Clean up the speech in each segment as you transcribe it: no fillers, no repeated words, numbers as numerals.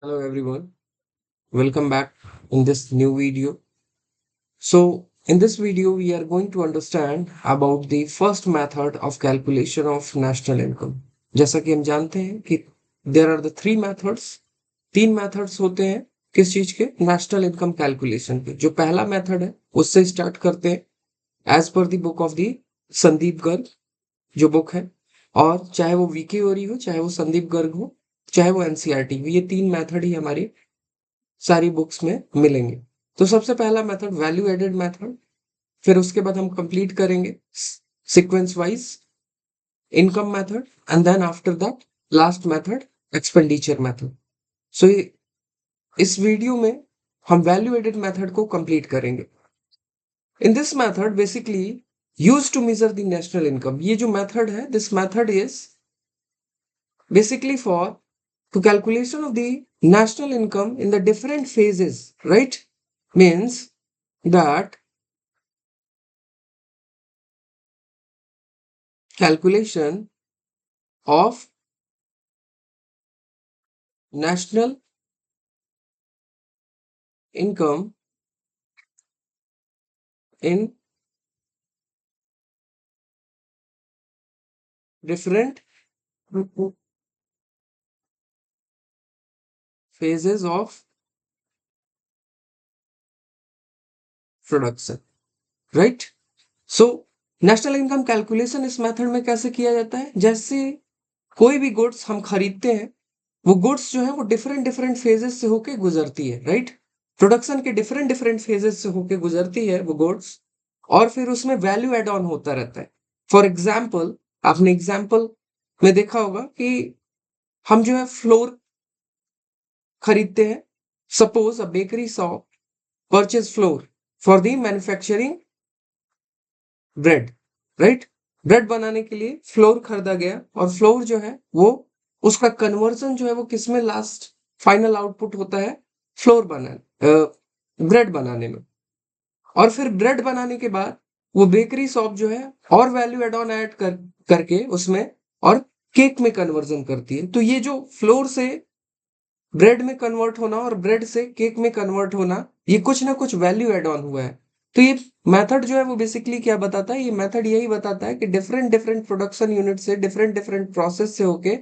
Hello everyone, welcome back in this new video. So in this video we are going to understand about the first method of calculation of national income. जैसा कि हम जानते हैं कि there are the three methods, तीन methods होते हैं किस चीज के नेशनल इनकम कैलकुलेशन के। जो पहला मेथड है उससे स्टार्ट करते हैं as per the book of the Sandeep Garg जो बुक है, और चाहे वो वीके ओरी हो, चाहे वो संदीप गर्ग हो, चाहे वो एनसीईआरटी हो, ये तीन मेथड ही हमारी सारी बुक्स में मिलेंगे। तो सबसे पहला मेथड वैल्यू एडेड मेथड, फिर उसके बाद हम कंप्लीट करेंगे sequence wise income method, and then after that last method expenditure method. So इस वीडियो में हम वैल्यू एडेड मेथड को कंप्लीट करेंगे। In this method basically use to measure the national income. ये जो मेथड है, this method is basically for to calculation of the national income in the different phases, right? Means that calculation of national income in different phases of production, right? So national income calculation इस method में कैसे किया जाता है? जैसे कोई भी goods हम खरीदते हैं, वो गुड्स जो है वो डिफरेंट डिफरेंट फेजेस से होके गुजरती है, राइट? प्रोडक्शन के डिफरेंट डिफरेंट फेजेस से होके गुजरती है वो गुड्स, और फिर उसमें वैल्यू एड ऑन होता रहता है। फॉर एग्जाम्पल, आपने एग्जाम्पल में देखा होगा कि हम जो है फ्लोर खरीदते हैं। Suppose a bakery shop purchase floor for the manufacturing bread, right? Bread बनाने के लिए फ्लोर खरीदा गया, और फ्लोर जो है वो उसका कन्वर्जन जो है वो किसमें लास्ट फाइनल आउटपुट होता है? फ्लोर बनाने ब्रेड बनाने में। और फिर ब्रेड बनाने के बाद वो बेकरी शॉप जो है और वैल्यू एड ऑन ऐड करके उसमें और केक में कन्वर्जन करती है। तो ये जो फ्लोर से ब्रेड में कन्वर्ट होना और ब्रेड से केक में कन्वर्ट होना, ये कुछ ना कुछ वैल्यू एड ऑन हुआ है। तो ये मेथड जो है वो बेसिकली क्या बताता है? ये मेथड यही बताता है कि डिफरेंट डिफरेंट प्रोडक्शन यूनिट से, डिफरेंट डिफरेंट प्रोसेस से होके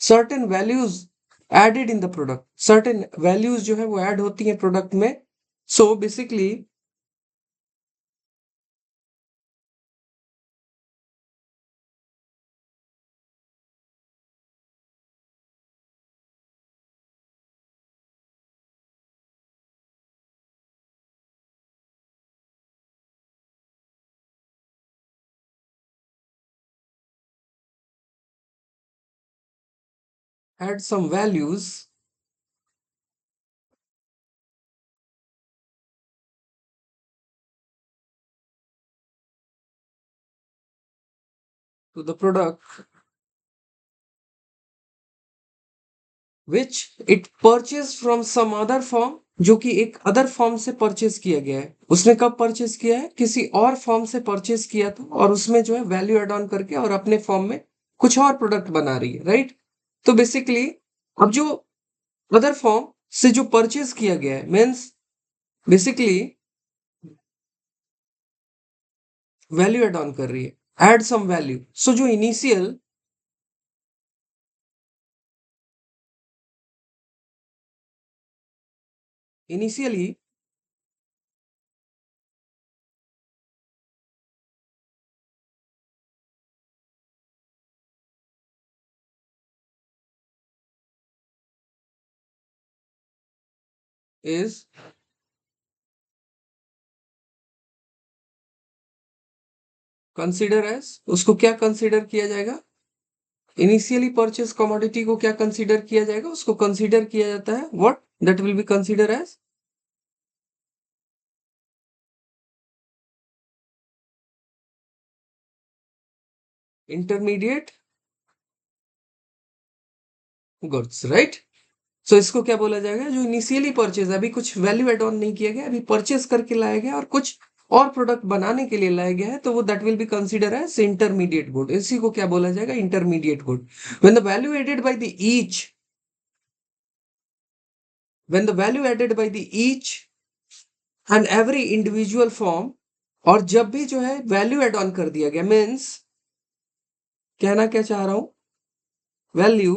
certain values added in the product, certain values जो है वो ऐड होती है प्रोडक्ट में। So basically add some values to the product which it purchased from some other firm, जो कि एक अदर फॉर्म से परचेज किया गया है। उसने कब परचेज किया है? किसी और फॉर्म से परचेज किया था, और उसमें जो है वैल्यू एड ऑन करके और अपने फॉर्म में कुछ और प्रोडक्ट बना रही है, राइट? तो बेसिकली अब जो अदर फॉर्म से जो परचेज किया गया है means basically value add on कर रही है, एड सम वैल्यू। सो जो इनिशियली इज कंसिडर एज, उसको क्या कंसिडर किया जाएगा? इनिशियली परचेज कमोडिटी को क्या कंसीडर किया जाएगा? उसको कंसीडर किया जाता है what? That will be consider as intermediate goods, right? So इसको क्या बोला जाएगा? जो इनिशियली परचेज, अभी कुछ वैल्यू एड ऑन नहीं किया गया, अभी परचेज करके लाया गया और कुछ और प्रोडक्ट बनाने के लिए लाया गया है, तो वो that will be consider as intermediate good. इसी को क्या बोला जाएगा? Intermediate good. When the value added by the each when the value added by the each and every individual form, और जब भी जो है वैल्यू एड ऑन कर दिया गया, मीन्स कहना क्या चाह रहा हूं, value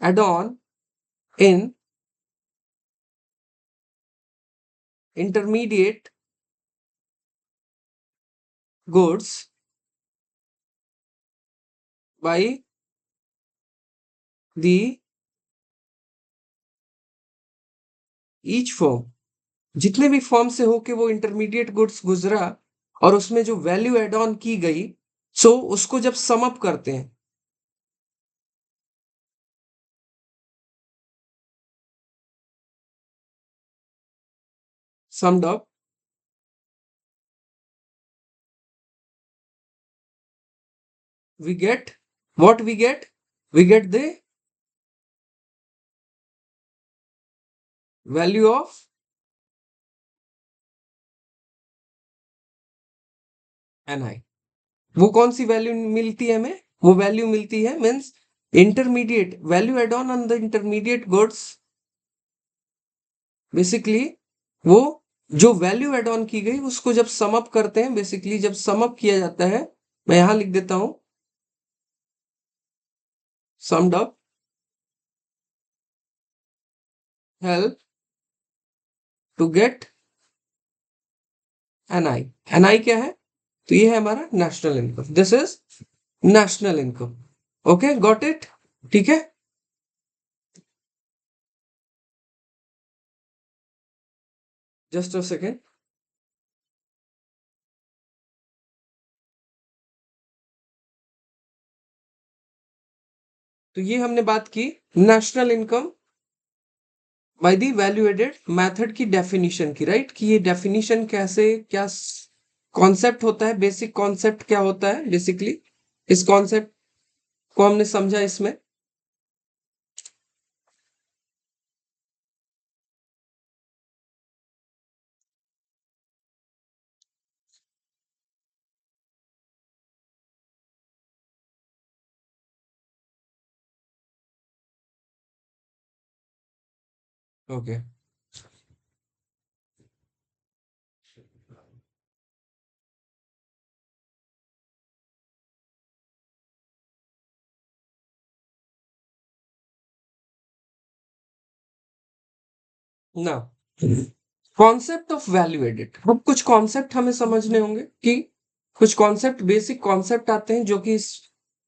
add on in intermediate goods by the each form, जितने भी फॉर्म से होके वो इंटरमीडिएट गुड्स गुजरा और उसमें जो वैल्यू एड ऑन की गई, सो उसको जब सम अप करते हैं, summed up, we get what we get, we get the value of ni. वो कौन सी वैल्यू मिलती है हमें, वो वैल्यू मिलती है means intermediate value add on the intermediate goods, basically वो जो वैल्यू एड ऑन की गई उसको जब सम अप करते हैं, बेसिकली जब सम अप किया जाता है, मैं यहां लिख देता हूं summed up help to get NI. NI क्या है, तो ये है हमारा national income, this is national income. Okay, got it, ठीक है. Just a second. तो ये हमने बात की national income by the value added method की डेफिनेशन की, राइट, कि ये डेफिनेशन कैसे, क्या कॉन्सेप्ट होता है, बेसिक कॉन्सेप्ट क्या होता है, बेसिकली इस कॉन्सेप्ट को हमने समझा इसमें. ओके, ना कॉन्सेप्ट ऑफ वैल्यू एडेड, अब कुछ कॉन्सेप्ट हमें समझने होंगे कि कुछ कॉन्सेप्ट, बेसिक कॉन्सेप्ट आते हैं जो कि इस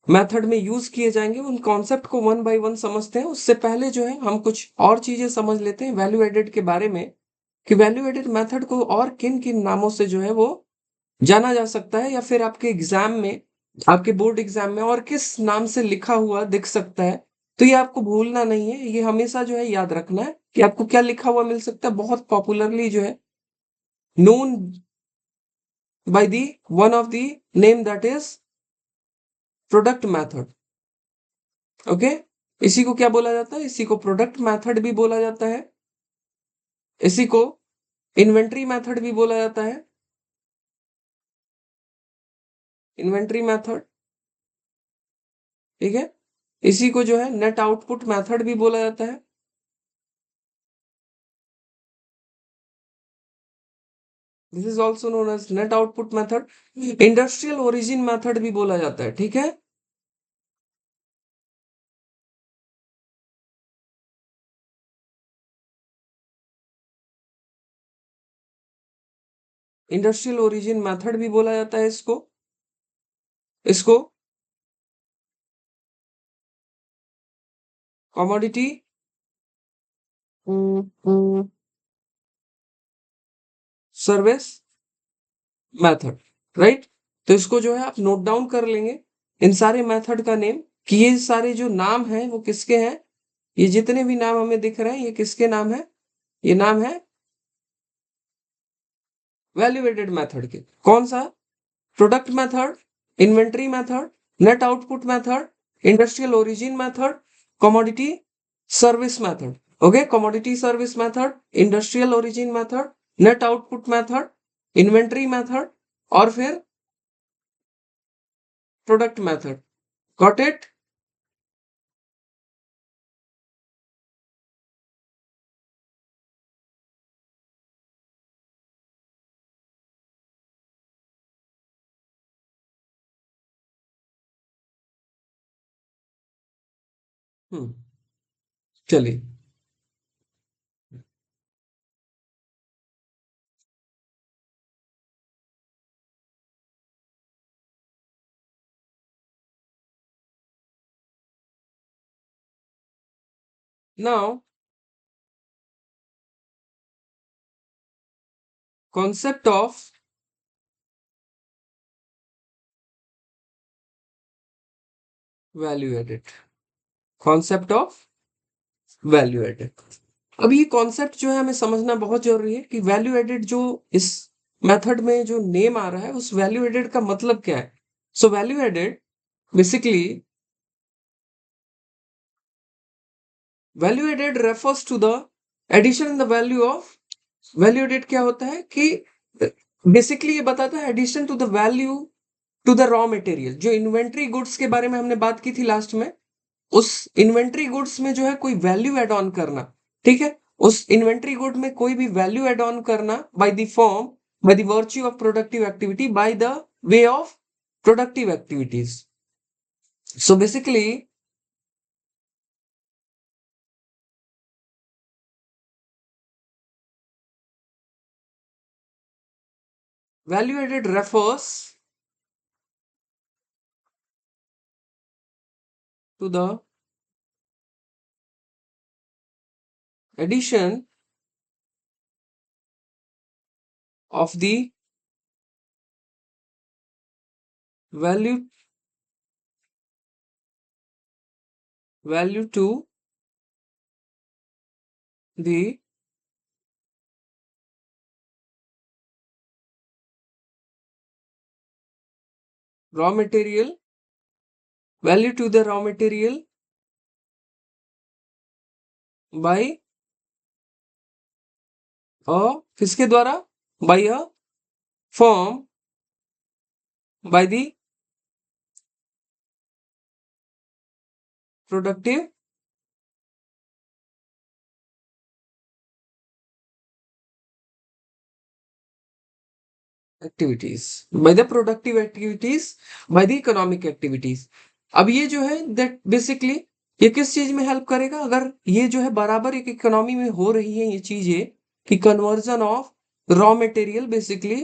मेथड में यूज किए जाएंगे. उन कॉन्सेप्ट को वन बाय वन समझते हैं. उससे पहले जो है हम कुछ और चीजें समझ लेते हैं वैल्यू एडेड के बारे में, कि वैल्यू एडेड मेथड को और किन किन नामों से जो है वो जाना जा सकता है, या फिर आपके एग्जाम में, आपके बोर्ड एग्जाम में और किस नाम से लिखा हुआ दिख सकता है. तो ये आपको भूलना नहीं है, ये हमेशा जो है याद रखना है कि आपको क्या लिखा हुआ मिल सकता है. बहुत पॉपुलरली जो है known by the one of the name that is product method. Okay, इसी को क्या बोला जाता है, इसी को प्रोडक्ट मेथड भी बोला जाता है, इसी को इन्वेंट्री मेथड भी बोला जाता है, इन्वेंट्री मेथड, ठीक है. इसी को जो है नेट आउटपुट मेथड भी बोला जाता है. This is also known as net output method. Industrial origin method भी बोला जाता है, ठीक है. इंडस्ट्रियल ओरिजिन मेथड भी बोला जाता है इसको. इसको कमोडिटी सर्विस मेथड, राइट. तो इसको जो है आप नोट डाउन कर लेंगे, इन सारे मेथड का नेम, कि ये सारे जो नाम हैं वो किसके हैं. ये जितने भी नाम हमें दिख रहे हैं ये किसके नाम है, ये नाम है वैल्यू एडेड मेथड के. कौन सा, product method, inventory method, net output method, industrial origin method, commodity service method. Okay, commodity service method, industrial origin method, net output method, inventory method, और फिर प्रोडक्ट मेथड. Got it. चलिए। Now concept of value added, concept of value added. अब ये concept जो है हमें समझना बहुत जरूरी है कि वैल्यू एडेड जो इस मेथड में जो नेम आ रहा है उस वैल्यू एडेड का मतलब क्या है। So value added basically, value added refers to the addition in the value of, value added क्या होता है कि बेसिकली ये बताता है addition to the value to the raw material. जो इन्वेंट्री गुड्स के बारे में हमने बात की थी लास्ट में, उस इन्वेंट्री गुड्स में जो है कोई वैल्यू एड ऑन करना, ठीक है, उस इन्वेंट्री गुड में कोई भी वैल्यू एड ऑन करना by the form, bye the virtue of productive activity, by the way of productive activities. So basically value added refers to the addition of the value to the raw material, value to the raw material by a, किसके द्वारा, by a firm, by the productive activities, by the productive activities, by the economic activities. अब ये जो है that basically ये किस चीज में हेल्प करेगा, अगर ये जो है बराबर एक इकोनॉमी में हो रही है ये चीजें कि conversion of raw material basically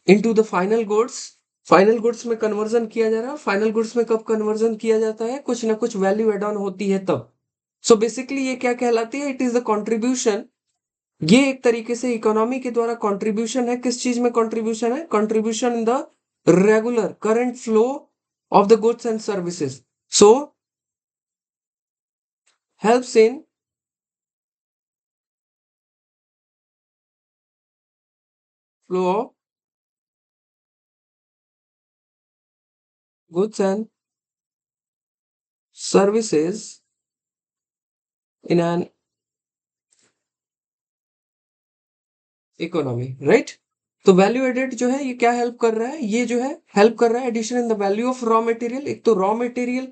into the final goods, final goods में कन्वर्जन किया जा रहा है। फाइनल गुड्स में कब कन्वर्जन किया जाता है, कुछ ना कुछ वैल्यू एड ऑन होती है तब। सो बेसिकली ये क्या कहलाती है, इट इज द कंट्रीब्यूशन। ये एक तरीके से इकोनॉमी के द्वारा कंट्रीब्यूशन है। किस चीज में कंट्रीब्यूशन है, contribution in the regular current flow of the goods and services. So helps in flow of goods and services in an economy, right. तो वैल्यू एडेड जो है ये क्या हेल्प कर रहा है, ये जो है हेल्प कर रहा है addition in the value of raw material. एक तो रॉ मटेरियल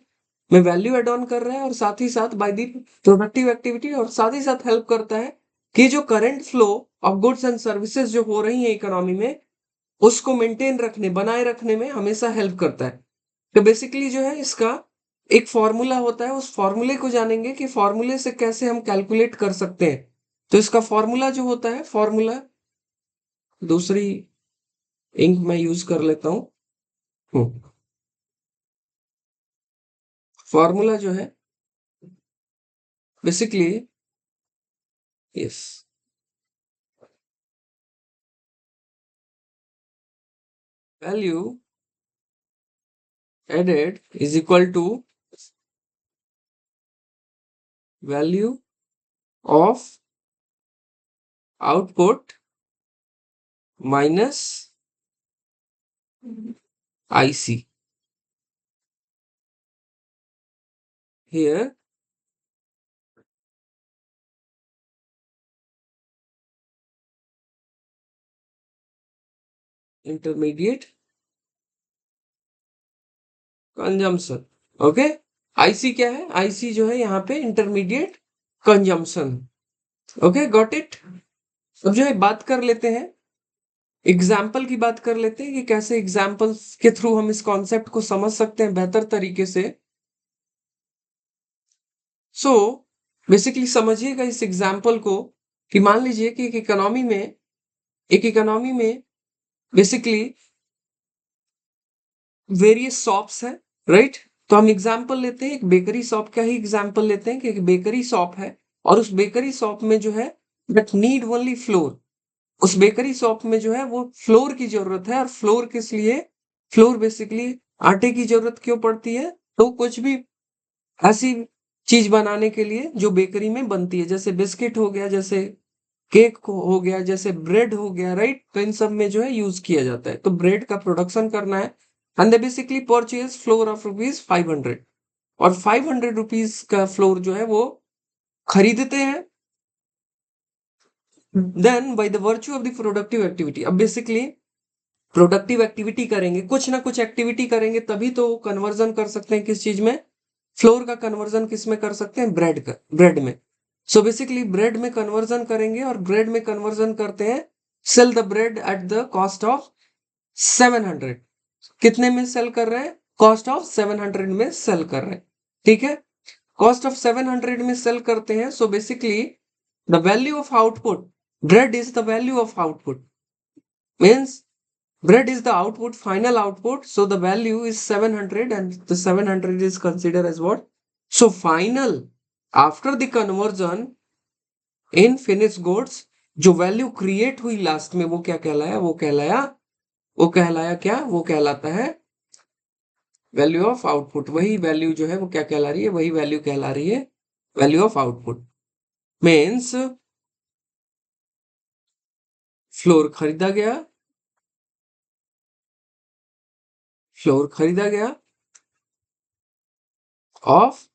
में वैल्यू एड ऑन कर रहा है और साथ ही साथ बाय द प्रोडक्टिव एक्टिविटी, और साथ ही साथ हेल्प करता है कि जो current flow of goods and services जो हो रही है इकोनॉमी में उसको मेंटेन रखने, बनाए रखने में हमेशा हेल्प करता है। तो बेसिकली जो है इसका एक फॉर्मूला होता है, उस फॉर्मूले को जानेंगे कि फॉर्मूले से कैसे हम कैलकुलेट कर सकते हैं। तो इसका फॉर्मूला जो होता है, फॉर्मूला दूसरी इंक मैं यूज कर लेता हूँ। फॉर्मूला जो है basically, yes, value added is equal to value of output minus IC. Here intermediate consumption, okay. IC क्या है, आईसी जो है यहाँ पे intermediate consumption, okay, got it. अब जो है बात कर लेते हैं, एग्जाम्पल की बात कर लेते हैं कि कैसे एग्जाम्पल्स के थ्रू हम इस कॉन्सेप्ट को समझ सकते हैं बेहतर तरीके से। सो बेसिकली समझिएगा इस एग्जाम्पल को कि मान लीजिए कि एक इकोनॉमी में बेसिकली वेरियस शॉप्स है, राइट? तो हम एग्जाम्पल लेते हैं एक बेकरी शॉप का ही एग्जाम्पल लेते हैं कि एक बेकरी शॉप है और उस बेकरी शॉप में जो है बट नीड ओनली फ्लोर। उस बेकरी शॉप में जो है वो फ्लोर की जरूरत है और फ्लोर किस लिए? फ्लोर बेसिकली आटे की जरूरत क्यों पड़ती है? तो कुछ भी ऐसी चीज बनाने के लिए जो बेकरी में बनती है, जैसे बिस्किट हो गया, जैसे केक हो गया, जैसे ब्रेड हो गया, राइट? तो इन सब में जो है यूज किया जाता है। तो ब्रेड का प्रोडक्शन करना है and they basically purchase floor of ₹500 और ₹500 का फ्लोर जो है वो खरीदते हैं then by the virtue of the productive activity. अब बेसिकली प्रोडक्टिव एक्टिविटी करेंगे, कुछ ना कुछ एक्टिविटी करेंगे तभी तो कन्वर्जन कर सकते हैं किस चीज में? फ्लोर का कन्वर्जन किस में कर सकते हैं? ब्रेड में। सो बेसिकली ब्रेड में कन्वर्जन करेंगे और ब्रेड में कन्वर्जन करते हैं, sell the bread at the cost of 700। कितने में सेल कर रहे हैं? कॉस्ट ऑफ 700 में सेल कर रहे हैं, ठीक है? कॉस्ट ऑफ 700 में सेल करते हैं। So basically the value of output, bread is the value of output, means bread is the output, final output, so the value is 700 and the 700 is considered as what? So final, after the conversion in finished goods, जो value create हुई last में वो क्या कहलाया? वो कहलाता है value of output. वही वैल्यू जो है वो क्या कहला रही है? वही वैल्यू कहला रही है value of output. Means floor खरीदा गया, फ्लोर खरीदा गया of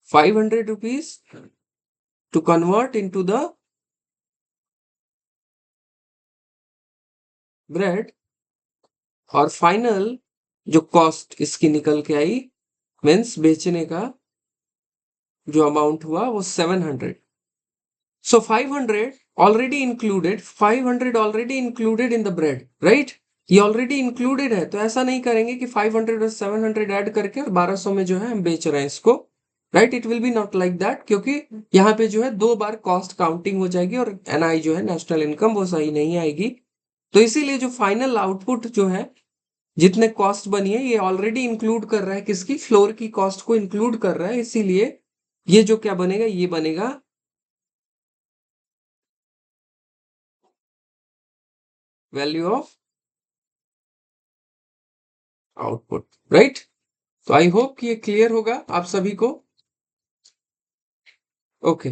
₹500 to convert into the bread और फाइनल जो कॉस्ट इसकी निकल के आई मीन्स बेचने का जो अमाउंट हुआ वो 700। सो 500 already included in the bread, right? ये ऑलरेडी इंक्लूडेड है, तो ऐसा नहीं करेंगे कि 500 और 700 ऐड करके और 1200 में जो है हम बेच रहे हैं इसको, right? It will be not like that, क्योंकि यहाँ पे जो है 2 बार कॉस्ट काउंटिंग हो जाएगी और एनआई जो है नेशनल इनकम वो सही नहीं आएगी। तो इसीलिए जो फाइनल आउटपुट जो है जितने कॉस्ट बनी है ये ऑलरेडी इंक्लूड कर रहा है किसकी? फ्लोर की कॉस्ट को इंक्लूड कर रहा है। इसीलिए ये जो क्या बनेगा? ये बनेगा वैल्यू ऑफ आउटपुट, राइट? तो आई होप कि ये क्लियर होगा आप सभी को। ओके,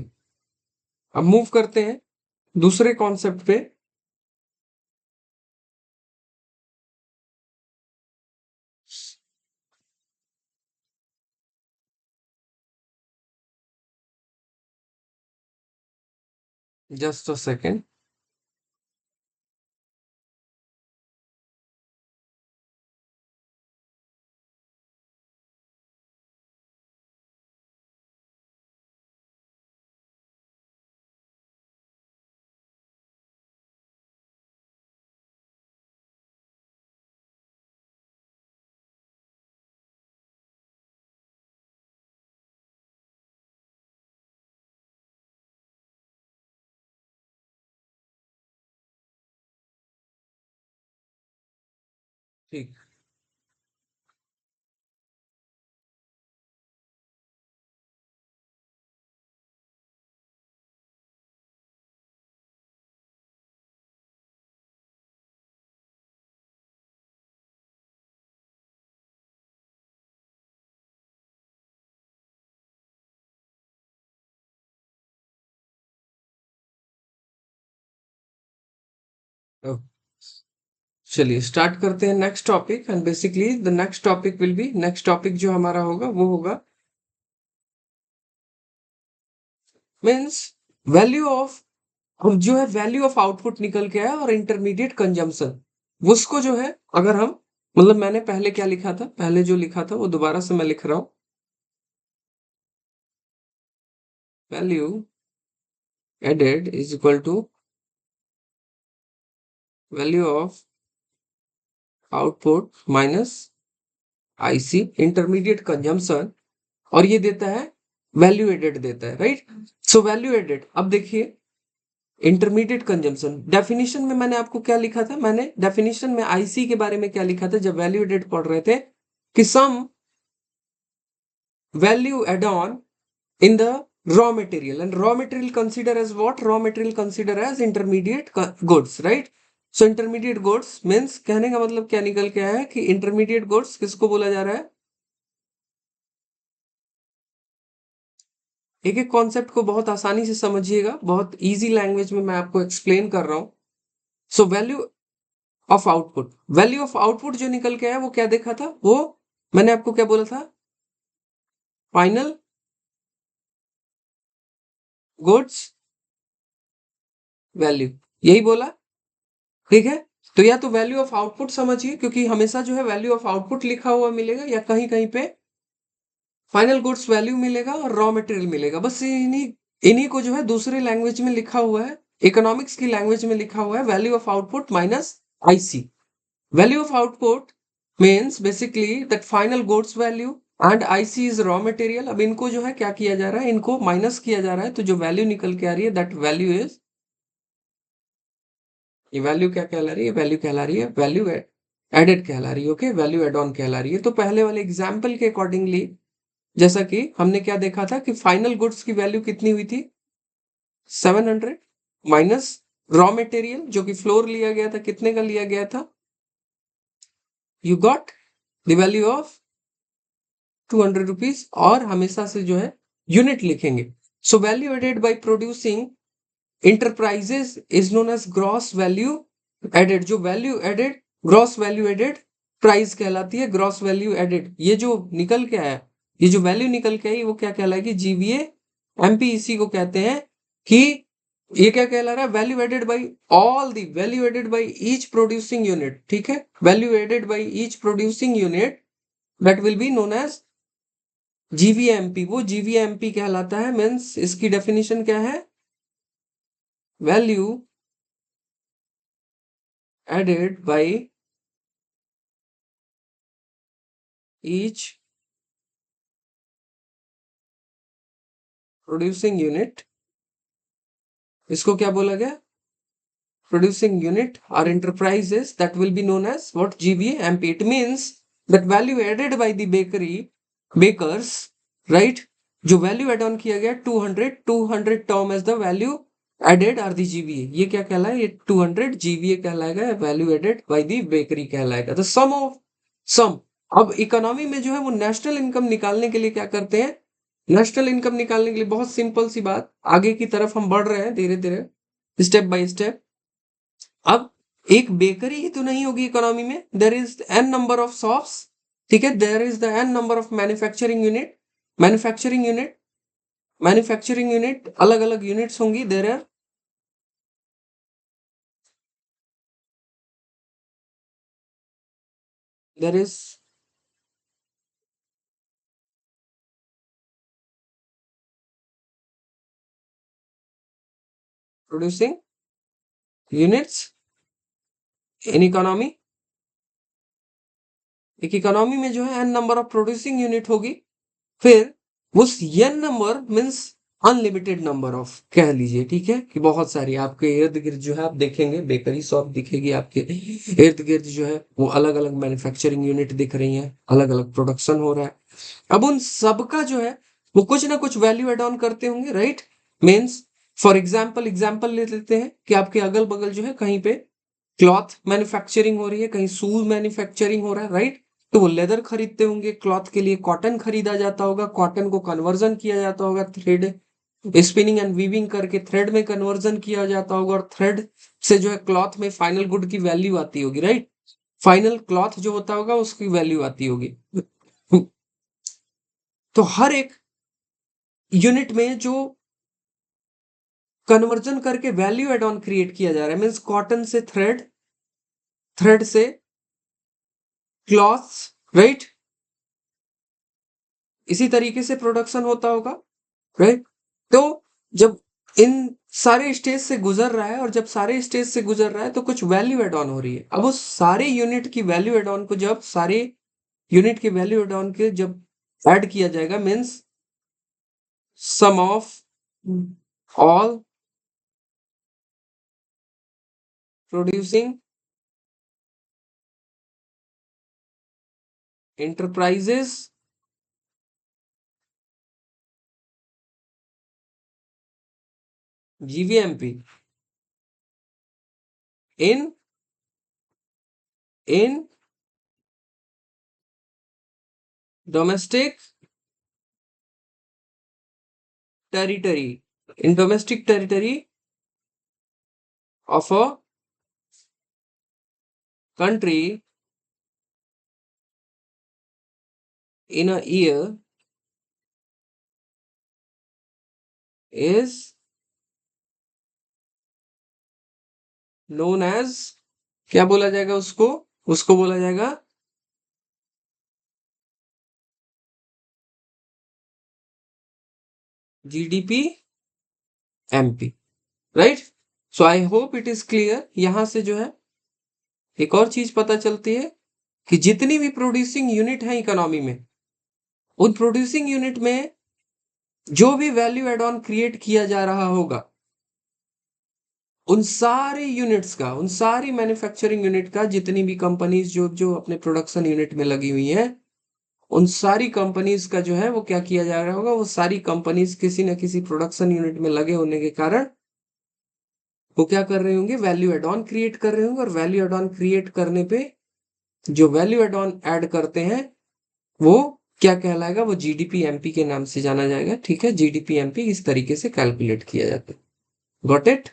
अब मूव करते हैं दूसरे कॉन्सेप्ट पे। Just a second. ठीक, चलिए स्टार्ट करते हैं next topic. And basically the next topic will be, next topic जो हमारा होगा वो होगा मीन्स वैल्यू ऑफ, अब जो है वैल्यू ऑफ आउटपुट निकल के आया और इंटरमीडिएट कंजम्पशन, उसको जो है अगर हम, मतलब मैंने पहले क्या लिखा था, पहले जो लिखा था वो दोबारा से मैं लिख रहा हूं। Value added is equal to value of output minus IC intermediate consumption, और ये देता है वैल्यू एडेड देता है, राइट। सो वैल्यू एडेड, अब देखिए इंटरमीडिएट कंजम्पशन, डेफिनेशन में मैंने आपको क्या लिखा था, मैंने डेफिनेशन में आईसी के बारे में क्या लिखा था जब वैल्यू एडेड पढ़ रहे थे, कि some value add on in the raw material, and raw material consider as what, raw material consider as intermediate goods, right। so intermediate goods means, कहने का मतलब क्या निकल के आया है कि intermediate goods किसको बोला जा रहा है, एक एक कॉन्सेप्ट को बहुत आसानी से समझिएगा, बहुत इजी लैंग्वेज में मैं आपको एक्सप्लेन कर रहा हूं। So value of output, value of output जो निकल के आया वो क्या देखा था, वो मैंने आपको क्या बोला था, फाइनल गुड्स वैल्यू, यही बोला, ठीक है। तो या तो वैल्यू ऑफ आउटपुट समझिए, क्योंकि हमेशा जो है वैल्यू ऑफ आउटपुट लिखा हुआ मिलेगा, या कहीं कहीं पे फाइनल गुड्स वैल्यू मिलेगा और रॉ मटेरियल मिलेगा, बस इन्हीं इन्हीं को जो है दूसरे लैंग्वेज में लिखा हुआ है, इकोनॉमिक्स की लैंग्वेज में लिखा हुआ है value of output minus IC. Value of output means basically that final goods value and IC is raw material. अब इनको जो है क्या किया जा रहा है, इनको माइनस किया जा रहा है, तो जो वैल्यू निकल के आ रही है दैट वैल्यू इज, ये वैल्यू क्या कहला रही है, वैल्यू कहला रही है वैल्यू एडेड कहला रही है, ओके, वैल्यू एड ऑन कहला रही है। तो पहले वाले एग्जाम्पल के अकॉर्डिंगली जैसा कि हमने क्या देखा था कि फाइनल गुड्स की वैल्यू कितनी हुई थी, 700 माइनस रॉ मटेरियल जो कि फ्लोर लिया गया था, कितने का लिया गया था, you got the value of 200 rupees, और हमेशा से जो है यूनिट लिखेंगे। So value added by producing enterprises is known as gross value added. जो value added, gross value added price कहलाती है, ग्रॉस वैल्यू एडेड। ये जो निकल के आया, ये जो वैल्यू निकल के आई वो क्या कहलाएगी, जीवीए एमपी, इसी को कहते हैं कि ये क्या कहला रहा है, value added by all the, value added by each producing unit, ठीक है, value added by each producing unit that will be known as GVMP. वो जीवीएमपी कहलाता है, मीन्स इसकी डेफिनेशन क्या है, value added by each producing unit, इसको क्या बोला गया, producing unit or enterprises that will be known as what, GVAMP। It means that value added by the bakers, right, जो value add on किया गया 200 term as the value added or the GVA, ये क्या कहलाएगा, ये 200 GVA कहलाएगा, value added by the bakery कहलाएगा। तो sum अब इकोनॉमी में जो है वो नेशनल इनकम निकालने के लिए क्या करते हैं, नेशनल इनकम निकालने के लिए बहुत सिंपल सी बात, आगे की तरफ हम बढ़ रहे हैं धीरे धीरे स्टेप बाय स्टेप। अब एक बेकरी ही तो नहीं होगी इकोनॉमी में, there is n number of shops, ठीक है, there is the n number of manufacturing unit, manufacturing unit, manufacturing unit अलग अलग यूनिट्स होंगी, there is producing units in economy. एक इकोनॉमी में जो है n number of producing unit होगी, फिर उस n number means unlimited number of कह लीजिए, ठीक है, कि बहुत सारी आपके इर्द गिर्द जो है आप देखेंगे बेकरी शॉप दिखेगी आपके इर्द गिर्द, जो है वो अलग अलग मैन्युफैक्चरिंग यूनिट दिख रही है, अलग अलग प्रोडक्शन हो रहा है। अब उन सबका जो है वो कुछ ना कुछ वैल्यू एड ऑन करते होंगे, राइट। मीन्स फॉर एग्जाम्पल ले लेते हैं कि आपके अगल बगल जो है कहीं पे क्लॉथ मैन्युफैक्चरिंग हो रही है, कहीं शूज मैन्युफैक्चरिंग हो रहा है, राइट। तो वो लेदर खरीदते होंगे, क्लॉथ के लिए कॉटन खरीदा जाता होगा, कॉटन को कन्वर्जन किया जाता होगा, थ्रेड स्पिनिंग एंड वीविंग करके थ्रेड में कन्वर्जन किया जाता होगा, और थ्रेड से जो है क्लॉथ में फाइनल गुड की वैल्यू आती होगी, राइट। फाइनल क्लॉथ जो होता होगा उसकी वैल्यू आती होगी। तो हर एक यूनिट में जो कन्वर्जन करके वैल्यू एड ऑन क्रिएट किया जा रहा है, मीन्स कॉटन से थ्रेड, थ्रेड से क्लॉथ्स, राइट, इसी तरीके से प्रोडक्शन होता होगा, राइट। तो जब इन सारे स्टेज से गुजर रहा है, और जब सारे स्टेज से गुजर रहा है तो कुछ वैल्यू एड ऑन हो रही है। अब उस सारे यूनिट की वैल्यू एड ऑन को जब सारे यूनिट की वैल्यू एड ऑन के जब ऐड किया जाएगा, means sum of all producing enterprises GVMP in domestic territory, in domestic territory of a country in a year is known as, क्या बोला जाएगा उसको? उसको बोला जाएगा GDP MP, right? So I hope it is clear. यहां से जो है एक और चीज पता चलती है कि जितनी भी प्रोड्यूसिंग यूनिट है इकोनॉमी में, उन प्रोड्यूसिंग यूनिट में जो भी वैल्यू एड ऑन क्रिएट किया जा रहा होगा, उन सारे यूनिट्स का, उन सारी मैन्युफैक्चरिंग यूनिट का, जितनी भी कंपनीज जो जो अपने प्रोडक्शन यूनिट में लगी हुई हैं, उन सारी कंपनीज का जो है वो क्या किया जा रहा होगा, वो सारी कंपनीज किसी न किसी प्रोडक्शन यूनिट में लगे होने के कारण वो क्या कर रहे होंगे, वैल्यू एड ऑन क्रिएट कर रहे होंगे। और वैल्यू एड ऑन क्रिएट करने पे जो वैल्यू एड ऑन ऐड करते हैं वो क्या कहलाएगा, वो जीडीपी एमपी के नाम से जाना जाएगा। ठीक है, जीडीपी एमपी इस तरीके से कैलकुलेट किया जाता है। Got it?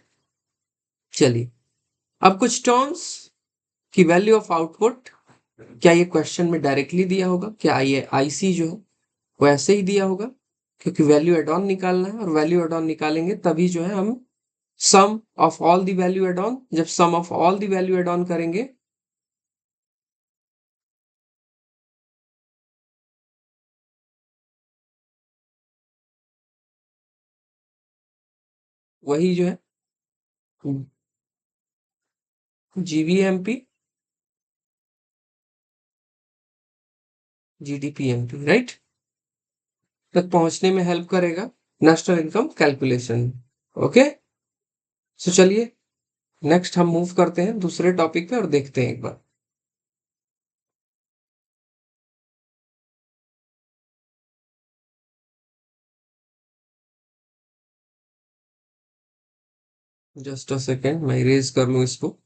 चलिए, अब कुछ टर्म्स की वैल्यू ऑफ आउटपुट, क्या ये क्वेश्चन में डायरेक्टली दिया होगा? क्या ये आईसी जो है वो ऐसे ही दिया होगा? क्योंकि वैल्यू एड ऑन निकालना है, और वैल्यू एड ऑन निकालेंगे तभी जो है हम sum of all the value add on, जब sum of all the value add on करेंगे वही जो है जीवीएमपी जीडीपीएमपी, राइट, तक पहुंचने में हेल्प करेगा नेशनल इनकम कैलकुलेशन। ओके, सो चलिए नेक्स्ट हम मूव करते हैं दूसरे टॉपिक पे और देखते हैं एक बार। जस्ट अ सेकेंड, मैं इरेज कर लूं इसको।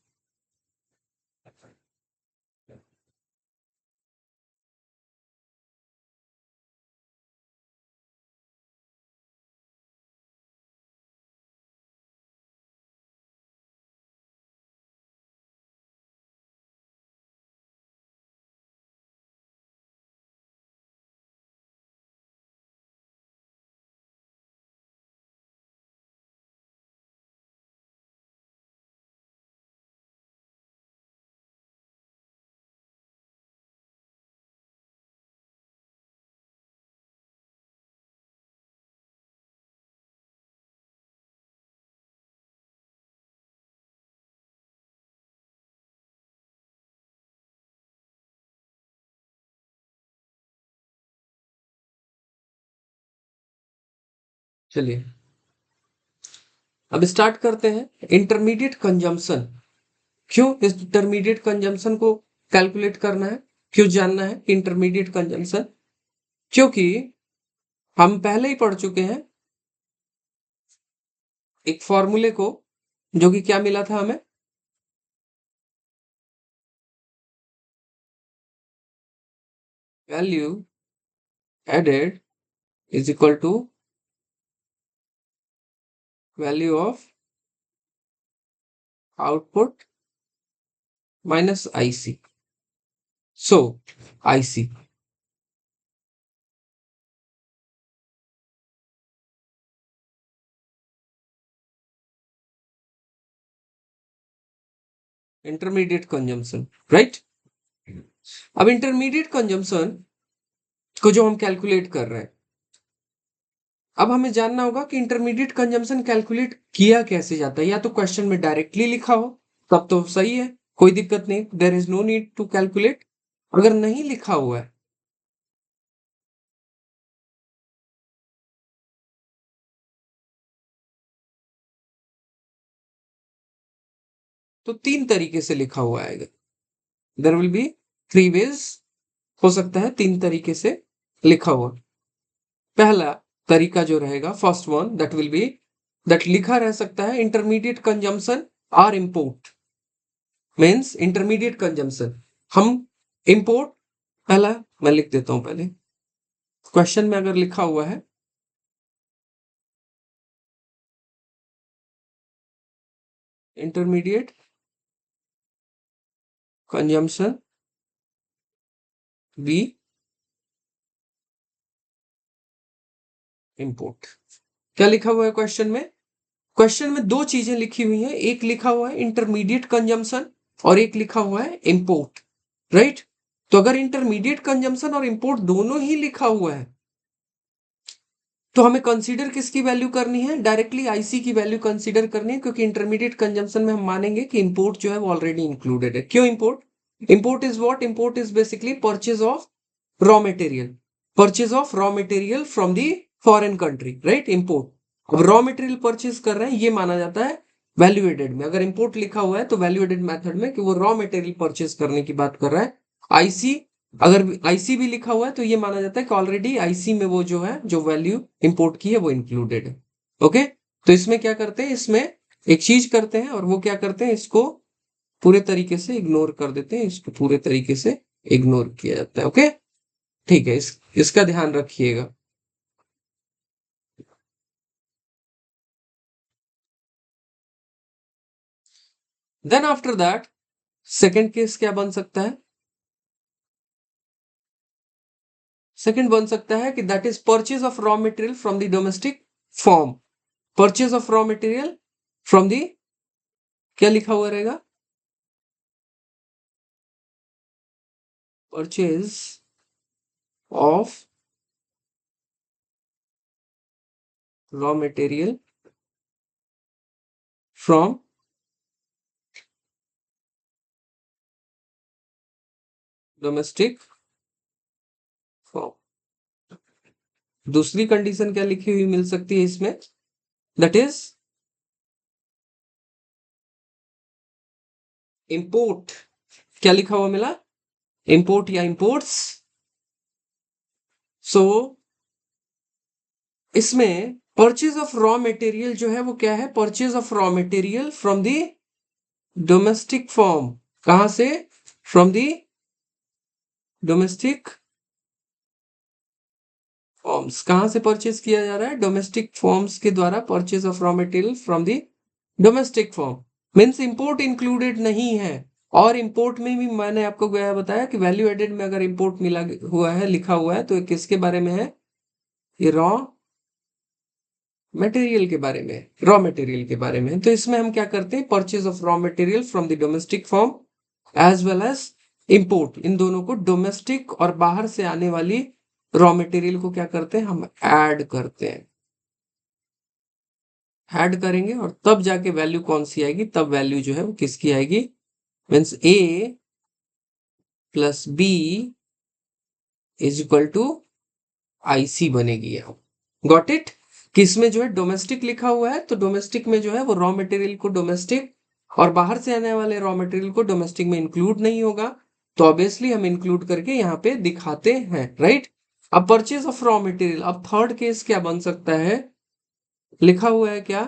चलिए अब स्टार्ट करते हैं इंटरमीडिएट कंजम्पशन। क्यों इस इंटरमीडिएट कंजम्पशन को कैलकुलेट करना है, क्यों जानना है इंटरमीडिएट कंजम्पशन? क्योंकि हम पहले ही पढ़ चुके हैं एक फॉर्मूले को, जो कि क्या मिला था हमें, value added is equal to value of output minus IC. So IC, intermediate consumption, right? अब इंटरमीडिएट कंजम्पशन को जो हम कैलकुलेट कर रहे हैं, अब हमें जानना होगा कि इंटरमीडिएट कंजम्पशन कैलकुलेट किया कैसे जाता है। या तो क्वेश्चन में डायरेक्टली लिखा हो तब तो सही है, कोई दिक्कत नहीं, there is no need to calculate. अगर नहीं लिखा हुआ है तो 3 तरीके से लिखा हुआ आएगा। देयर विल बी 3 वेज, हो सकता है 3 तरीके से लिखा हुआ। पहला तरीका जो रहेगा, first one, that will B, that लिखा रह सकता है इंटरमीडिएट कंजम्पशन और इंपोर्ट, मीन्स इंटरमीडिएट कंजम्पशन। हम इंपोर्ट, पहला मैं लिख देता हूं, पहले क्वेश्चन में अगर लिखा हुआ है इंटरमीडिएट कंजम्पशन बी इंपोर्ट, क्या लिखा हुआ है क्वेश्चन में? क्वेश्चन में दो चीजें लिखी हुई हैं, एक लिखा हुआ है इंटरमीडिएट कंजम्पशन और एक लिखा हुआ है इंपोर्ट, राइट? तो अगर इंटरमीडिएट कंजम्पशन और इंपोर्ट दोनों ही लिखा हुआ है तो हमें कंसीडर किसकी वैल्यू करनी है? डायरेक्टली आईसी की वैल्यू कंसीडर करनी है, क्योंकि इंटरमीडिएट कंजम्पशन में हम मानेंगे कि इंपोर्ट जो है वो ऑलरेडी इंक्लूडेड है। क्यों import? Import is what? Import is basically purchase of raw material, purchase of raw material from the foreign country, right? Import. अब रॉ मटेरियल परचेज कर रहे हैं, ये माना जाता है वैल्यू एडेड में। अगर इंपोर्ट लिखा हुआ है तो वैल्यू एडेड मेथड में कि वो रॉ मटेरियल परचेज करने की बात कर रहा है। आईसी, अगर आईसी भी लिखा हुआ है तो ये माना जाता है कि ऑलरेडी आईसी में वो जो है, जो वैल्यू इंपोर्ट की है वो इंक्लूडेड है। ओके, तो इसमें क्या करते हैं, इसमें एक चीज करते हैं और वो क्या करते हैं, इसको पूरे तरीके से इग्नोर कर देते हैं, इसको पूरे तरीके से इग्नोर किया जाता है। ओके, ठीक है, इसका ध्यान रखिएगा। Then after that second case क्या बन सकता है? सेकेंड बन सकता है कि that is purchase of raw material from the domestic form. Purchase of raw material from the, क्या लिखा हुआ रहेगा? Purchase of raw material from domestic form. दूसरी कंडीशन क्या लिखी हुई मिल सकती है इसमें? दैट इज इंपोर्ट, क्या लिखा हुआ मिला? इंपोर्ट या इंपोर्ट्स। सो इसमें परचेज ऑफ रॉ मटेरियल जो है वो क्या है? Purchase of raw material from the domestic form. कहां से? From the domestic forms. कहां से परचेज किया जा रहा है? डोमेस्टिक फॉर्म्स के द्वारा purchase of raw material from the domestic form. Means import included नहीं है। और इंपोर्ट में भी मैंने आपको गया बताया कि वैल्यू एडेड में अगर इंपोर्ट मिला हुआ है, लिखा हुआ है, तो ये किसके बारे में है? ये रॉ मटेरियल के बारे में, रॉ मटेरियल के बारे में। तो इसमें हम क्या करते हैं? Purchase of raw material from the domestic form as well as import, इन दोनों को, डोमेस्टिक और बाहर से आने वाली रॉ मटेरियल को क्या करते हैं? हम ऐड करते हैं। ऐड करेंगे और तब जाके वैल्यू कौन सी आएगी? तब वैल्यू जो है वो किसकी आएगी? Means A plus B is equal to IC बनेगी। Got it? किसमें जो है डोमेस्टिक लिखा हुआ है, तो डोमेस्टिक में जो है वो रॉ मटेरियल को डोमेस्टिक और बाहर से आने वाले रॉ मटेरियल को डोमेस्टिक में इंक्लूड नहीं होगा, तो ऑब्वियसली हम इंक्लूड करके यहाँ पे दिखाते हैं, राइट? अब परचेज ऑफ रॉ मटेरियल, अब थर्ड केस क्या बन सकता है? लिखा हुआ है क्या?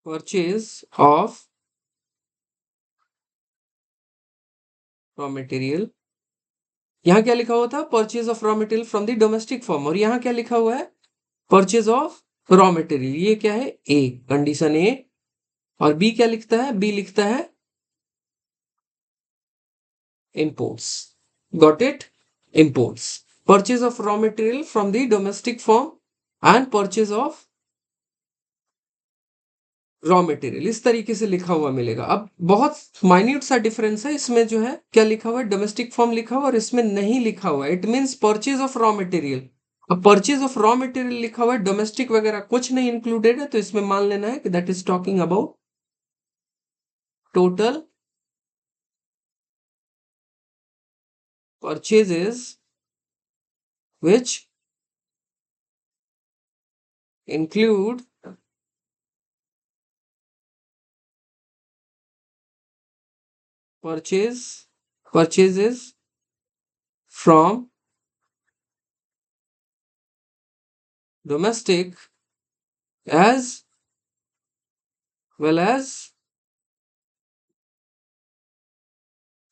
परचेज ऑफ रॉ मटेरियल, यहाँ क्या लिखा हुआ था? Purchase of raw material from the domestic form, और यहाँ क्या लिखा हुआ है? Purchase of raw material. ये क्या है? ए, कंडीशन ए। और बी क्या लिखता है? बी लिखता है imports. Got it? Imports. Purchase of raw material from the domestic firm and purchase of raw material, इस तरीके से लिखा हुआ मिलेगा। अब बहुत माइन्यूट सा डिफरेंस है इसमें, जो है क्या लिखा हुआ है? डोमेस्टिक फॉर्म लिखा हुआ और इसमें नहीं लिखा हुआ। It means purchase of raw material. अब परचेज ऑफ रॉ मटेरियल लिखा हुआ है, डोमेस्टिक वगैरह कुछ नहीं इंक्लूडेड है, तो इसमें मान लेना है कि that is talking about total purchases which include purchases from domestic as well as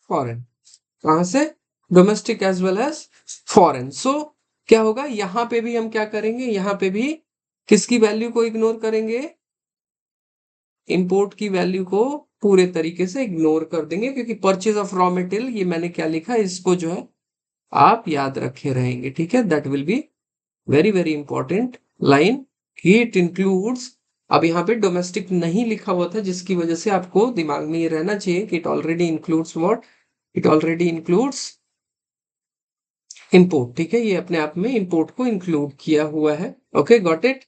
foreign. कहां से? Domestic as well as foreign. So क्या होगा, यहां पे भी हम क्या करेंगे, यहां पे भी किसकी वैल्यू को इग्नोर करेंगे? इंपोर्ट की वैल्यू को पूरे तरीके से इग्नोर कर देंगे, क्योंकि परचेज ऑफ रॉ मटेरियल, ये मैंने क्या लिखा, इसको जो है आप याद रखे रहेंगे। ठीक है, that will be very very important line. It includes, अब यहाँ पे डोमेस्टिक नहीं लिखा हुआ था, जिसकी वजह से आपको दिमाग में ये रहना चाहिए कि it already includes what, it already includes import. ठीक है, ये अपने आप में इंपोर्ट को इंक्लूड किया हुआ है। Okay, got it.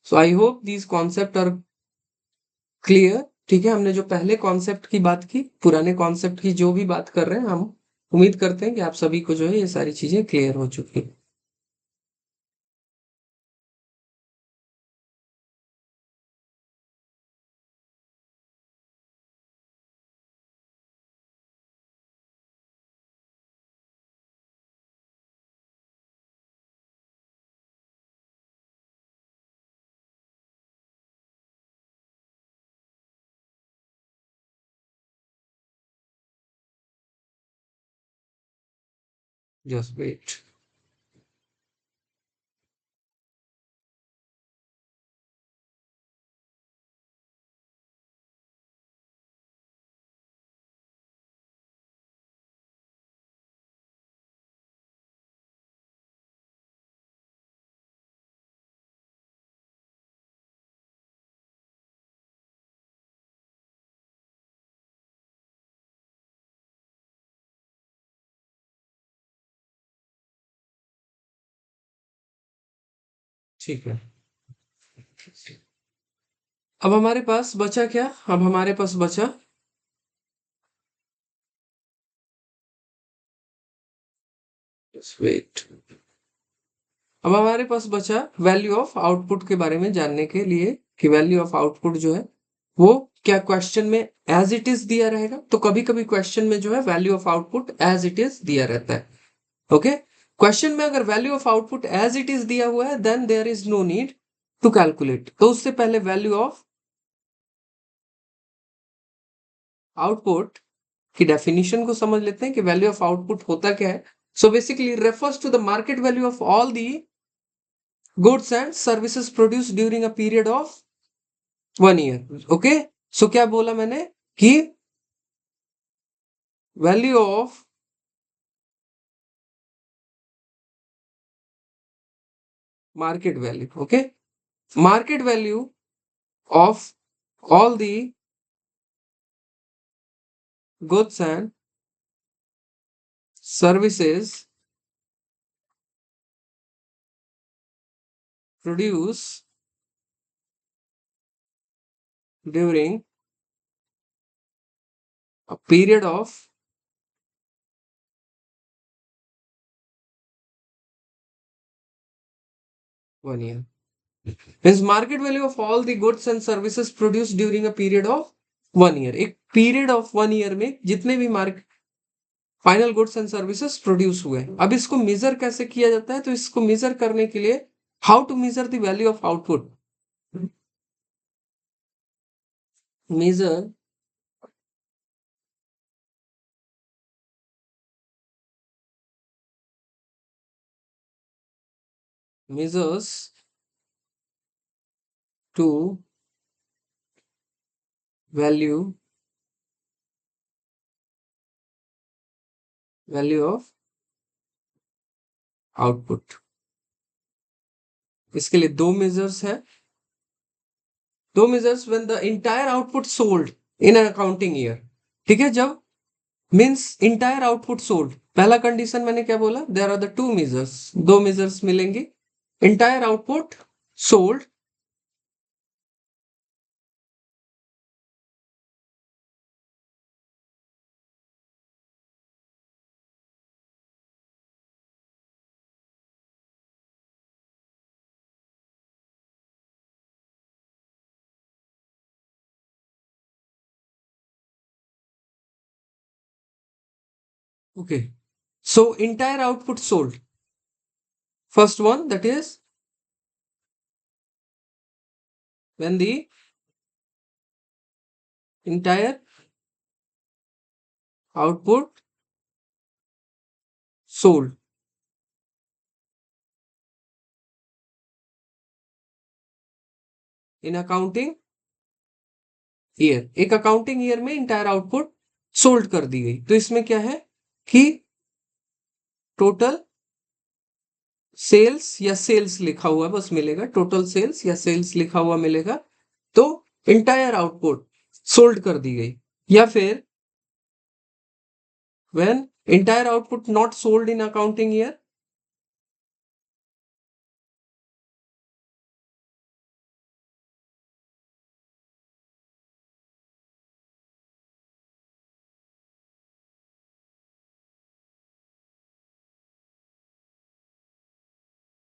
So I hope these concept are clear. ठीक है, हमने जो पहले कॉन्सेप्ट की बात की, पुराने कॉन्सेप्ट की जो भी बात कर रहे हैं हम, उम्मीद करते हैं कि आप सभी को जो है ये सारी चीजें क्लियर हो चुकी हैं। Just wait. ठीक है, अब हमारे पास बचा क्या? अब हमारे पास बचा वेट, अब हमारे पास बचा वैल्यू ऑफ आउटपुट के बारे में जानने के लिए, कि वैल्यू ऑफ आउटपुट जो है वो क्या क्वेश्चन में एज इट इज दिया रहेगा? तो कभी कभी क्वेश्चन में जो है value of output as it is दिया रहता है। ओके, क्वेश्चन में अगर value of output as it is दिया हुआ है, then there is no need to calculate. तो उससे पहले वैल्यू ऑफ आउटपुट की डेफिनेशन को समझ लेते हैं कि वैल्यू ऑफ आउटपुट होता क्या है। So basically refers to the market value of all the goods and services produce during a period of 1 year. Okay, so क्या बोला मैंने कि value of market value, okay, market value of all the goods and services produced during a period of 1 year. Means market value of all the goods and services produced during a period of 1 year. एक period of 1 year में जितने भी market final goods and services produce हुए, अब इसको major कैसे किया जाता है? तो इसको मेजर करने के लिए, how to measure the value of output, measure measures to value of output. इसके लिए दो मेजर्स है, दो measures when the entire output sold in an accounting year. ठीक है, जब मींस इंटायर आउटपुट सोल्ड, पहला कंडीशन मैंने क्या बोला, there are the two measures, दो मेजर्स मिलेंगे, entire output sold Okay. So entire output sold. First one, that is when the entire output sold. In accounting year, एक accounting year में entire output sold कर दी गई। तो इसमें क्या है कि टोटल सेल्स या सेल्स लिखा हुआ बस मिलेगा, टोटल सेल्स या सेल्स लिखा हुआ मिलेगा, तो इंटायर आउटपुट सोल्ड कर दी गई। या फिर when entire output not sold in accounting year,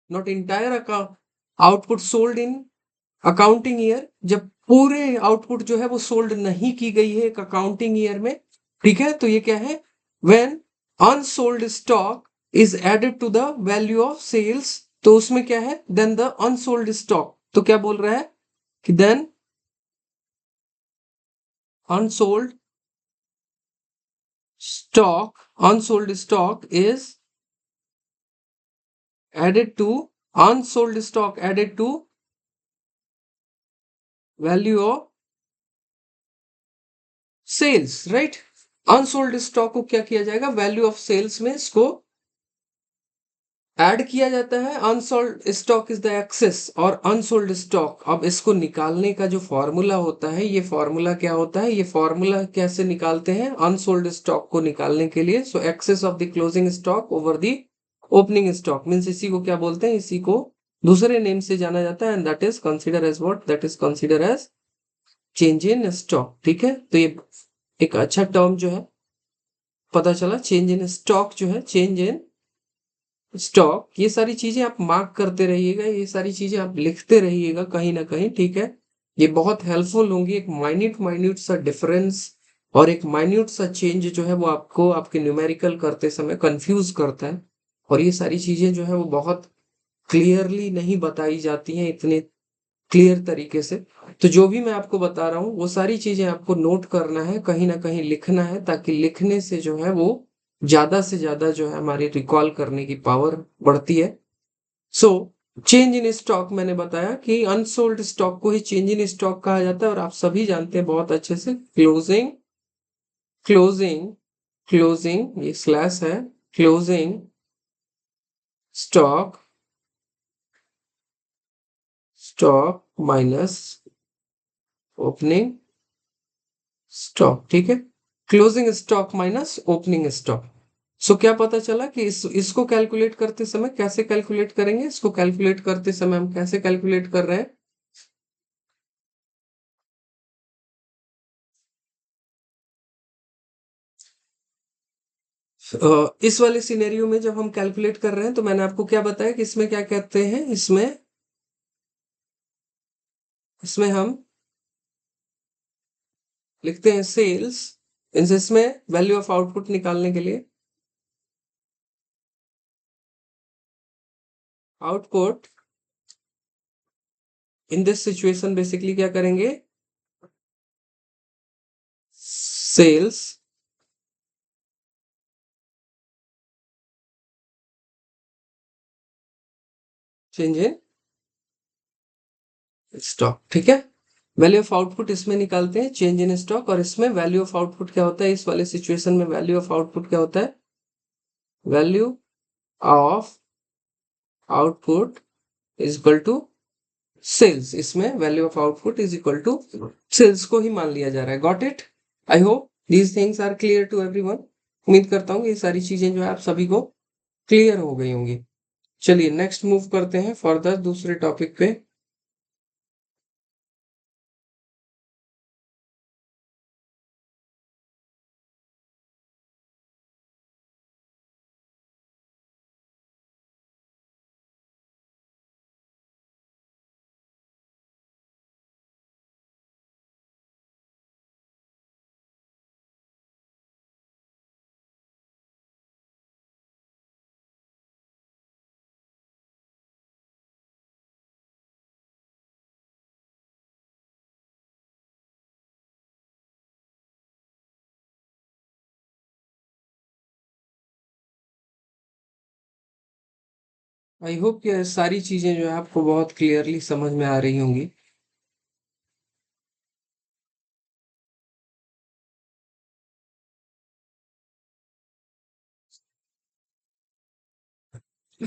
not entire output sold in accounting year, जब पूरे आउटपुट जो है वो सोल्ड नहीं की गई है एक अकाउंटिंग ईयर में, ठीक है, तो ये क्या है, when unsold stock is added to the value of sales, तो उसमें क्या है, देन द अनसोल्ड स्टॉक, तो क्या बोल रहा है कि then unsold stock is added to unsold stock added to value of sales, right. Unsold stock को क्या किया जाएगा, वैल्यू ऑफ सेल्स में इसको ऐड किया जाता है। Unsold stock is the excess और अनसोल्ड स्टॉक, अब इसको निकालने का जो फॉर्मूला होता है, ये फॉर्मूला क्या होता है, ये फॉर्मूला कैसे निकालते हैं अनसोल्ड स्टॉक को निकालने के लिए, so excess of the closing stock over the opening stock means, इसी को क्या बोलते हैं, इसी को दूसरे नेम से जाना जाता है, and that is consider as what, that is consider as change in stock. ठीक है, तो ये एक अच्छा टर्म जो है पता चला, चेंज इन स्टॉक जो है, चेंज इन स्टॉक, ये सारी चीजें आप मार्क करते रहिएगा, ये सारी चीजें आप लिखते रहिएगा कहीं ना कहीं, ठीक है, ये बहुत हेल्पफुल होंगी। एक माइन्यूट माइन्यूट सा डिफरेंस और एक माइन्यूट सा चेंज जो है वो आपको आपके न्यूमेरिकल करते समय कंफ्यूज करता है, और ये सारी चीजें जो है वो बहुत क्लियरली नहीं बताई जाती हैं इतने क्लियर तरीके से। तो जो भी मैं आपको बता रहा हूँ वो सारी चीजें आपको नोट करना है, कहीं ना कहीं लिखना है, ताकि लिखने से जो है वो ज्यादा से ज्यादा जो है हमारी रिकॉल करने की पावर बढ़ती है। सो चेंज इन स्टॉक मैंने बताया कि अनसोल्ड स्टॉक को ही चेंज इन स्टॉक कहा जाता है, और आप सभी जानते हैं बहुत अच्छे से, क्लोजिंग क्लोजिंग क्लोजिंग ये स्लैश है, closing stock stock minus opening stock, ठीक है, closing stock minus opening stock. So क्या पता चला कि इसको कैलकुलेट करते समय कैसे कैलकुलेट करेंगे, इसको कैलकुलेट करते समय हम कैसे कैलकुलेट कर रहे हैं, इस वाले सिनेरियो में जब हम कैलकुलेट कर रहे हैं तो मैंने आपको क्या बताया कि इसमें क्या कहते हैं, इसमें इसमें हम लिखते हैं सेल्स, इसमें वैल्यू ऑफ आउटपुट निकालने के लिए output, in this situation basically क्या करेंगे, सेल्स चेंज इन स्टॉक, ठीक है, वैल्यू ऑफ आउटपुट इसमें निकालते हैं चेंज इन स्टॉक, और इसमें वैल्यू ऑफ आउटपुट क्या होता है, इस वाले सिचुएशन में वैल्यू ऑफ आउटपुट क्या होता है, value of output is equal to sales, इसमें value of output is equal to sales को ही मान लिया जा रहा है। Got it, I hope these things are clear to everyone. उम्मीद करता हूँ ये सारी चीजें जो है आप सभी को क्लियर हो गई होंगी। चलिए नेक्स्ट मूव करते हैं फर्दर दूसरे टॉपिक पे। आई होप कि सारी चीजें जो है आपको बहुत क्लियरली समझ में आ रही होंगी।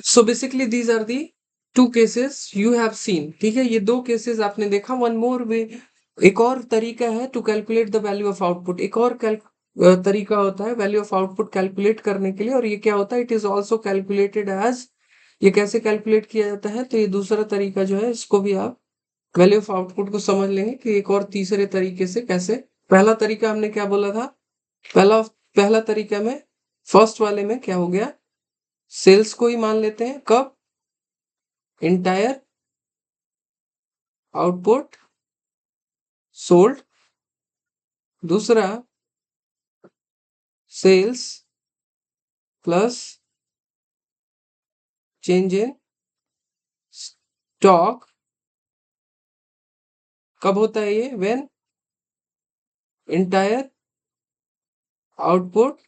So basically these are the two cases you have seen. ठीक है, ये दो केसेस आपने देखा। वन मोर वे, एक और तरीका है to calculate the value of output. एक और तरीका होता है वैल्यू ऑफ आउटपुट कैलकुलेट करने के लिए, और ये क्या होता है, it is also calculated as. ये कैसे कैलकुलेट किया जाता है, तो ये दूसरा तरीका जो है इसको भी आप वैल्यू ऑफ आउटपुट को समझ लेंगे कि एक और तीसरे तरीके से कैसे। पहला तरीका हमने क्या बोला था, पहला पहला तरीका में, फर्स्ट वाले में क्या हो गया, सेल्स को ही मान लेते हैं। कब, इंटायर आउटपुट सोल्ड। दूसरा, sales plus change in stock. कब होता है ये, when entire output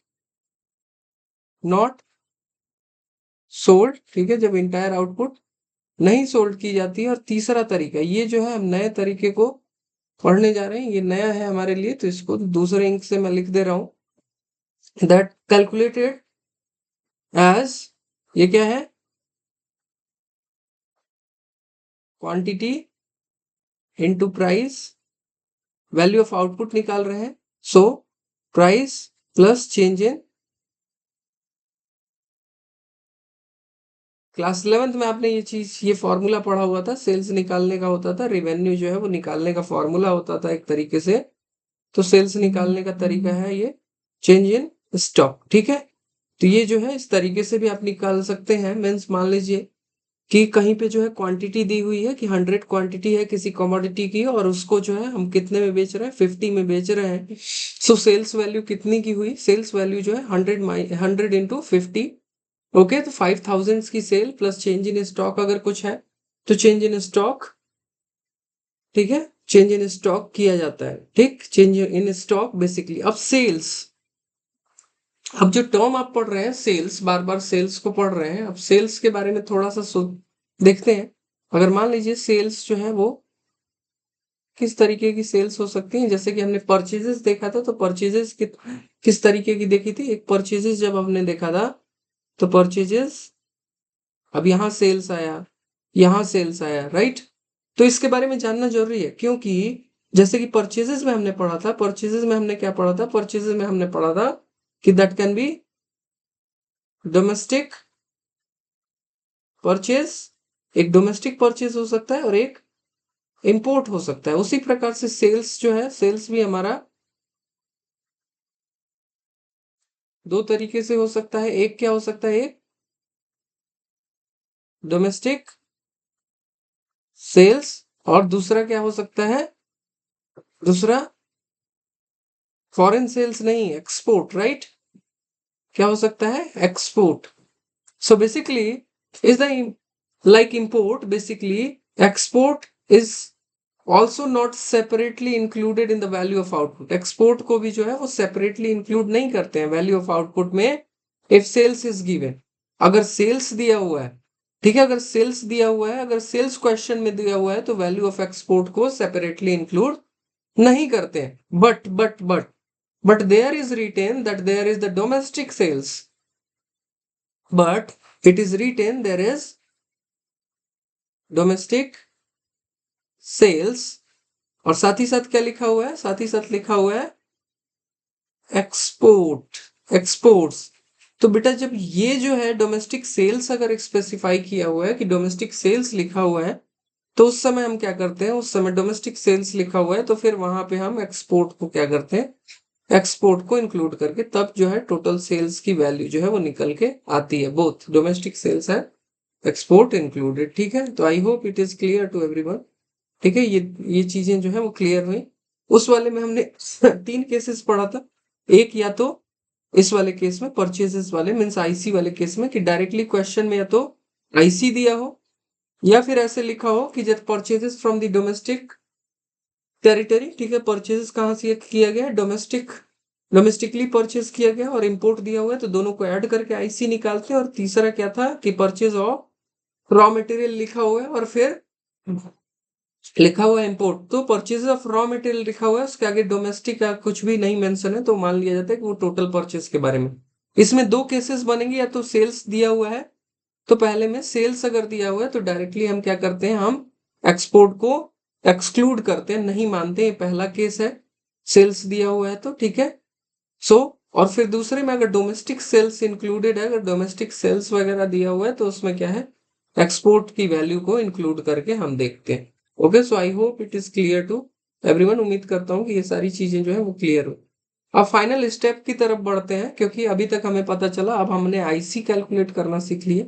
not sold. ठीक है, जब इंटायर आउटपुट नहीं सोल्ड की जाती है। और तीसरा तरीका, ये जो है हम नए तरीके को पढ़ने जा रहे हैं, ये नया है हमारे लिए, तो इसको दूसरे इंक से मैं लिख दे रहा हूं। दैट कैलकुलेटेड एज, ये क्या है, quantity into price. Value of output निकाल रहे हैं, सो प्राइस प्लस चेंज इन। क्लास 11th में आपने ये चीज, ये फॉर्मूला पढ़ा हुआ था, सेल्स निकालने का होता था, रेवेन्यू जो है वो निकालने का फॉर्मूला होता था एक तरीके से। तो सेल्स निकालने का तरीका है ये चेंज इन स्टॉक। ठीक है, तो ये जो है इस तरीके से भी आप निकाल सकते हैं। मीन्स मान लीजिए कि कहीं पे जो है क्वांटिटी दी हुई है कि 100 क्वांटिटी है किसी कमोडिटी की, और उसको जो है हम कितने में बेच रहे हैं, 50 में बेच रहे हैं। सो सेल्स वैल्यू कितनी की हुई, सेल्स वैल्यू जो है 100 इंटू 50। ओके, तो 5000 की sale plus change in stock अगर कुछ है तो चेंज इन स्टॉक। ठीक है, चेंज इन स्टॉक किया जाता है। ठीक, चेंज इन स्टॉक बेसिकली। अब सेल्स, अब जो टर्म आप पढ़ रहे हैं सेल्स, बार बार सेल्स को पढ़ रहे हैं, अब सेल्स के बारे में थोड़ा सा देखते हैं। अगर मान लीजिए सेल्स जो है वो किस तरीके की सेल्स हो सकती है, जैसे कि हमने परचेजेस देखा था, तो परचेजेस किस तरीके की देखी थी। एक परचेजेस जब हमने देखा था, तो परचेजेस, अब यहाँ सेल्स आया, यहाँ सेल्स आया, राइट। तो इसके बारे में जानना जरूरी है, क्योंकि जैसे कि परचेजेस में हमने पढ़ा था, परचेजेस में हमने क्या पढ़ा था, परचेजेस में हमने पढ़ा था कि that can be domestic purchase. एक डोमेस्टिक परचेज हो सकता है और एक इंपोर्ट हो सकता है। उसी प्रकार से सेल्स जो है, सेल्स भी हमारा दो तरीके से हो सकता है। एक क्या हो सकता है, एक डोमेस्टिक सेल्स, और दूसरा क्या हो सकता है, दूसरा फॉरेन सेल्स नहीं, एक्सपोर्ट, राइट। क्या हो सकता है, export. So basically is the like import, basically export is also not separately included in the value of output. Export को भी जो है वो सेपरेटली इंक्लूड नहीं करते हैं वैल्यू ऑफ आउटपुट में। इफ सेल्स इज गिवन, अगर सेल्स दिया हुआ है, ठीक है, अगर सेल्स दिया हुआ है, अगर सेल्स क्वेश्चन में दिया हुआ है, तो वैल्यू ऑफ एक्सपोर्ट को सेपरेटली इंक्लूड नहीं करते हैं। But there is written that there is the domestic sales, but it is written there is domestic sales. और साथ ही साथ क्या लिखा हुआ है, साथ ही साथ लिखा हुआ है एक्सपोर्ट, एक्सपोर्ट्स। तो बेटा जब ये जो है डोमेस्टिक सेल्स अगर स्पेसिफाई किया हुआ है कि डोमेस्टिक सेल्स लिखा हुआ है, तो उस समय हम क्या करते हैं, उस समय डोमेस्टिक सेल्स लिखा हुआ है तो फिर वहां पे हम एक्सपोर्ट को क्या करते हैं, एक्सपोर्ट को इंक्लूड करके तब जो है टोटल सेल्स की वैल्यू जो है वो निकल के आती है। बोथ डोमेस्टिक सेल्स है, एक्सपोर्ट इंक्लूडेड। ठीक है, तो I hope it is clear to everyone. ठीक है, ये चीजें जो है वो क्लियर हुई। उस वाले में हमने 3 केसेस पढ़ा था। एक, या तो इस वाले केस में परचेजेस वाले मीन्स आईसी वाले केस में कि डायरेक्टली क्वेश्चन में या तो आईसी दिया हो, या फिर ऐसे लिखा हो कि जब purchases from the domestic territory. ठीक है, परचेजेस कहाँ से किया गया, डोमेस्टिकली परचेज किया गया, और इंपोर्ट दिया हुआ है, तो दोनों को ऐड करके आईसी निकालते हैं। और तीसरा क्या था कि परचेज ऑफ रॉ मटेरियल लिखा हुआ है और फिर लिखा हुआ है इंपोर्ट, तो परचेज ऑफ रॉ मटेरियल लिखा हुआ है, उसके आगे डोमेस्टिक या कुछ भी नहीं मेंशन है, तो मान लिया जाता है कि वो टोटल परचेज के बारे में। इसमें दो केसेस बनेंगे, या तो सेल्स दिया हुआ है तो पहले में सेल्स अगर दिया हुआ है तो डायरेक्टली हम क्या करते हैं, हम एक्सपोर्ट को एक्सक्लूड करते हैं, नहीं मानते। ये पहला केस है, सेल्स दिया हुआ है तो ठीक है। सो और फिर दूसरे में अगर डोमेस्टिक सेल्स इंक्लूडेड है, अगर डोमेस्टिक सेल्स वगैरह दिया हुआ है तो उसमें क्या है, एक्सपोर्ट की वैल्यू को इंक्लूड करके हम देखते हैं। Okay, so I hope it is clear to everyone. उम्मीद करता हूँ कि ये सारी चीजें जो है वो क्लियर हो। अब फाइनल स्टेप की तरफ बढ़ते हैं, क्योंकि अभी तक हमें पता चला, अब हमने आईसी कैलकुलेट करना सीख लिया,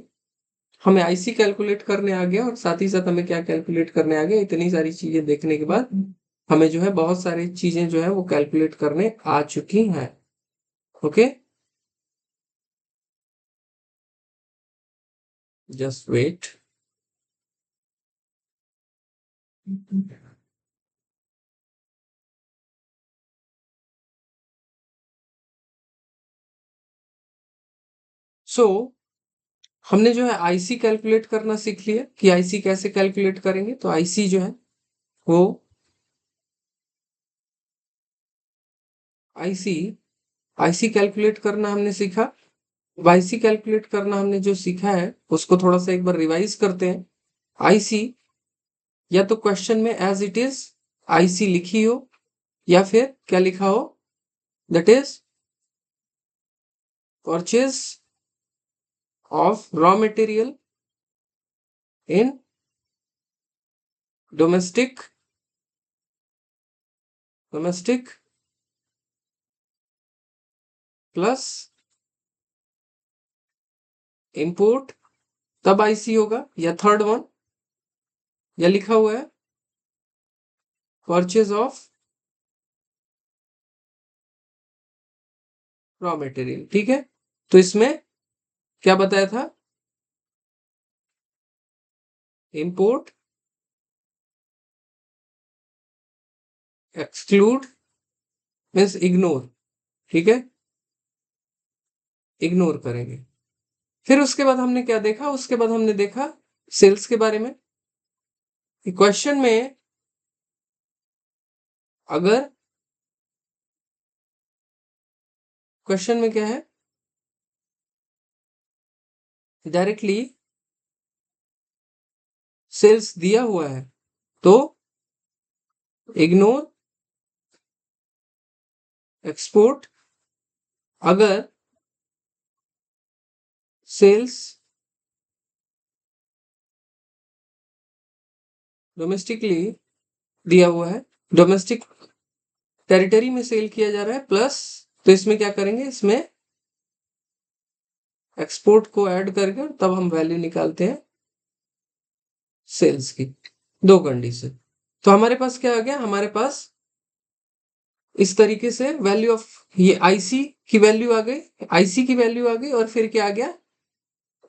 हमें आईसी कैलकुलेट करने आ गया और साथ ही साथ हमें क्या कैलकुलेट करने आ गया। इतनी सारी चीजें देखने के बाद हमें जो है बहुत सारी चीजें जो है वो कैलकुलेट करने आ चुकी हैं। Okay, just wait. सो हमने जो है आईसी कैलकुलेट करना सीख लिया कि आईसी कैसे कैलकुलेट करेंगे। तो आईसी जो है वो आईसी आईसी कैलकुलेट करना हमने सीखा। आईसी कैलकुलेट करना हमने जो सीखा है उसको थोड़ा सा एक बार रिवाइज करते हैं। आईसी या तो क्वेश्चन में एज इट इज आईसी लिखी हो, या फिर क्या लिखा हो, that is purchase of raw material in domestic domestic plus import, तब आईसी होगा। या थर्ड वन, या लिखा हुआ है परचेज ऑफ रॉ मटेरियल। ठीक है, तो इसमें क्या बताया था, इंपोर्ट, एक्सक्लूड मीन्स इग्नोर। ठीक है, इग्नोर करेंगे। फिर उसके बाद हमने क्या देखा, उसके बाद हमने देखा सेल्स के बारे में। क्वेश्चन में अगर क्वेश्चन में क्या है, डायरेक्टली सेल्स दिया हुआ है तो इग्नोर एक्सपोर्ट। अगर सेल्स डोमेस्टिकली दिया हुआ है, डोमेस्टिक टेरिटरी में सेल किया जा रहा है प्लस, तो इसमें क्या करेंगे, इसमें एक्सपोर्ट को ऐड करके तब हम वैल्यू निकालते हैं सेल्स की। दो कंडीशन। तो हमारे पास क्या आ गया, हमारे पास इस तरीके से वैल्यू ऑफ, ये आईसी की वैल्यू आ गई, आईसी की वैल्यू आ गई, और फिर क्या आ गया,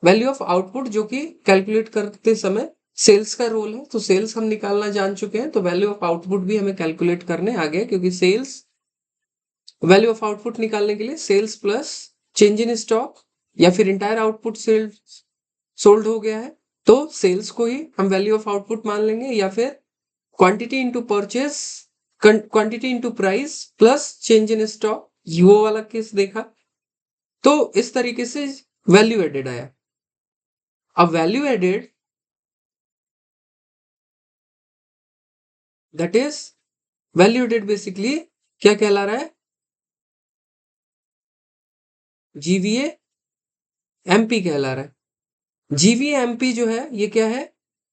वैल्यू ऑफ आउटपुट, जो कि कैलकुलेट करते समय सेल्स का रोल है। तो सेल्स हम निकालना जान चुके हैं, तो वैल्यू ऑफ आउटपुट भी हमें कैलकुलेट करने आ गया, क्योंकि सेल्स, वैल्यू ऑफ आउटपुट निकालने के लिए sales plus change in stock या फिर इंटायर आउटपुट सेल्स सोल्ड हो गया है, तो सेल्स को ही हम वैल्यू ऑफ आउटपुट मान लेंगे, या फिर quantity into purchase, quantity into price plus change in stock, वो वाला केस देखा। तो इस तरीके से वैल्यू एडेड आया। अब value added that is, value added basically क्या कहला रहा है, जीवीए एमपी कहला रहा है। जीवीए एमपी जो है ये क्या है,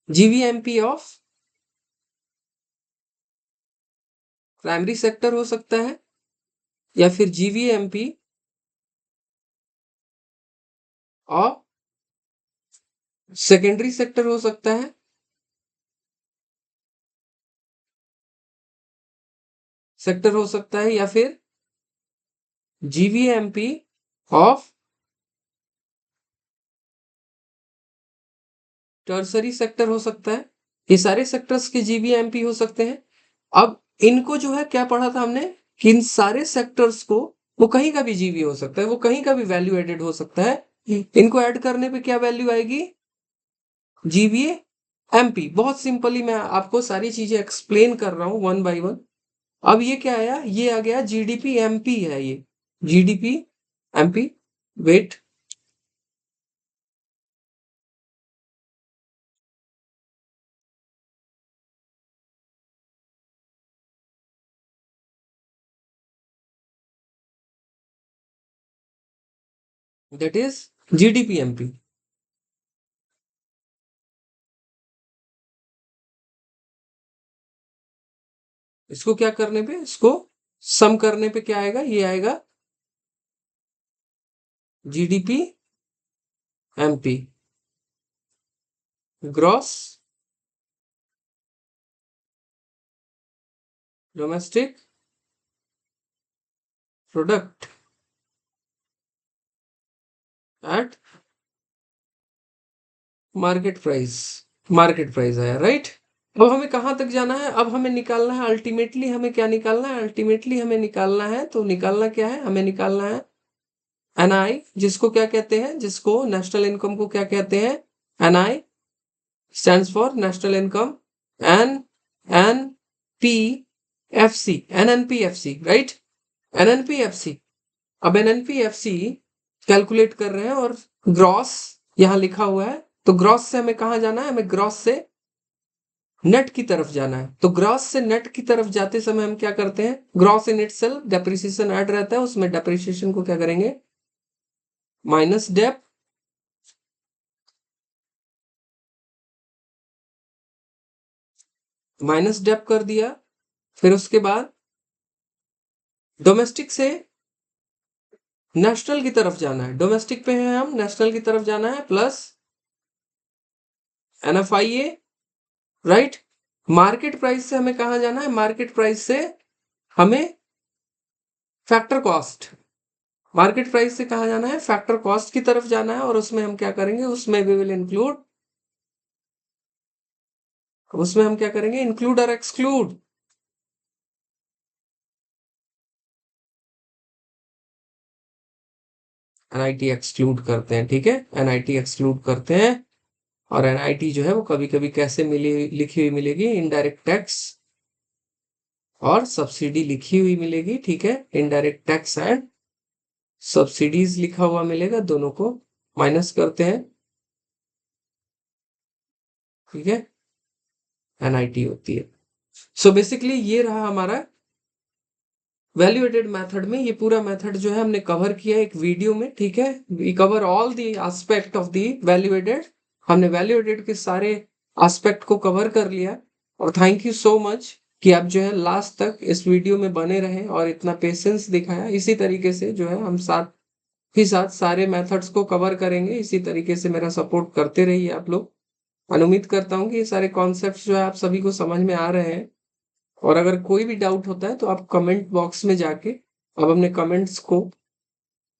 GVA MP of primary sector हो सकता है, या फिर GVA MP of secondary sector हो सकता है, सेक्टर हो सकता है, या फिर जीवीएमपी ऑफ टर्सरी सेक्टर हो सकता है। ये सारे सेक्टर्स के जीवीएमपी हो सकते हैं। अब इनको जो है क्या पढ़ा था हमने, कि इन सारे सेक्टर्स को, वो कहीं का भी जीवी हो सकता है, वो कहीं का भी वैल्यू एडेड हो सकता है। इनको ऐड करने पे क्या वैल्यू आएगी, जीवीए एमपी। बहुत सिंपली मैं आपको सारी चीजें एक्सप्लेन कर रहा हूं वन बाय वन। अब ये क्या आया, ये आ गया जीडीपी एमपी है, ये GDP MP. Wait, that is GDP MP. इसको क्या करने पे, इसको सम करने पे क्या आएगा, ये आएगा GDP MP gross domestic product at market price. Market price आया, राइट। अब हमें कहां तक जाना है, अब हमें निकालना है अल्टीमेटली, हमें क्या निकालना है, अल्टीमेटली हमें निकालना है, तो निकालना क्या है, हमें निकालना है एनआई, जिसको क्या कहते हैं, जिसको नेशनल इनकम को क्या कहते हैं, NI stands for national income, N N P F C, NNPFC, right, NNPFC. अब एनएनपीएफसी कैलकुलेट कर रहे हैं और ग्रॉस यहां लिखा हुआ है, तो ग्रॉस से हमें कहां जाना है, हमें ग्रॉस से नेट की तरफ जाना है। तो ग्रॉस से नेट की तरफ जाते समय हम क्या करते हैं, gross in itself depreciation add रहता है, उसमें डेप्रिसिएशन को क्या करेंगे, माइनस डेप, माइनस डेप कर दिया। फिर उसके बाद डोमेस्टिक से नेशनल की तरफ जाना है, डोमेस्टिक पे है हम, नेशनल की तरफ जाना है, plus NFIA, right. Market price से हमें कहां जाना है, मार्केट प्राइस से हमें फैक्टर कॉस्ट, मार्केट प्राइस से कहां जाना है, फैक्टर कॉस्ट की तरफ जाना है, और उसमें हम क्या करेंगे, उसमें वी विल इंक्लूड, उसमें हम क्या करेंगे, इंक्लूड और एक्सक्लूड। एनआईटी एक्सक्लूड करते हैं, ठीक है, एनआईटी एक्सक्लूड करते हैं। और एनआईटी जो है वो कभी कभी कैसे मिली, लिखी हुई मिलेगी, इनडायरेक्ट टैक्स और सब्सिडी लिखी हुई मिलेगी, ठीक है, इनडायरेक्ट टैक्स एंड सब्सिडीज लिखा हुआ मिलेगा, दोनों को माइनस करते हैं, ठीक है, एनआईटी होती है। सो बेसिकली ये रहा हमारा वैल्यू एडेड मेथड में, ये पूरा मेथड जो है हमने कवर किया एक वीडियो में, ठीक है। We cover all the aspect of the value added, हमने वैल्यू एडेड के सारे एस्पेक्ट को कवर कर लिया। और थैंक यू सो मच कि आप जो है लास्ट तक इस वीडियो में बने रहे और इतना पेशेंस दिखाया। इसी तरीके से जो है हम साथ ही साथ सारे मेथड्स को कवर करेंगे, इसी तरीके से मेरा सपोर्ट करते रहिए आप लोग। और उम्मीद करता हूँ कि ये सारे कॉन्सेप्ट्स जो है आप सभी को समझ में आ रहे हैं। और अगर कोई भी डाउट होता है तो आप कमेंट बॉक्स में जाके आप अपने कमेंट्स को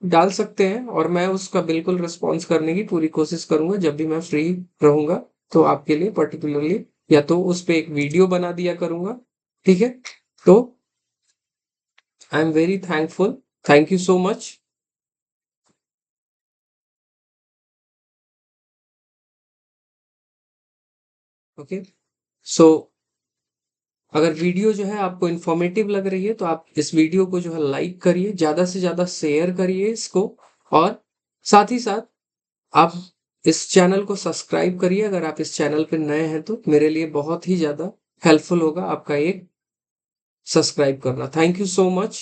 डाल सकते हैं, और मैं उसका बिल्कुल रिस्पॉन्स करने की पूरी कोशिश करूंगा जब भी मैं फ्री रहूंगा। तो आपके लिए पर्टिकुलरली या तो उस पे एक वीडियो बना दिया करूंगा, ठीक है। तो I am very thankful, thank you so much. Okay, so अगर वीडियो जो है आपको इन्फॉर्मेटिव लग रही है तो आप इस वीडियो को जो है लाइक करिए, ज्यादा से ज्यादा शेयर करिए इसको, और साथ ही साथ आप इस चैनल को सब्सक्राइब करिए। अगर आप इस चैनल पे नए हैं तो मेरे लिए बहुत ही ज्यादा हेल्पफुल होगा आपका एक सब्सक्राइब करना। Thank you so much.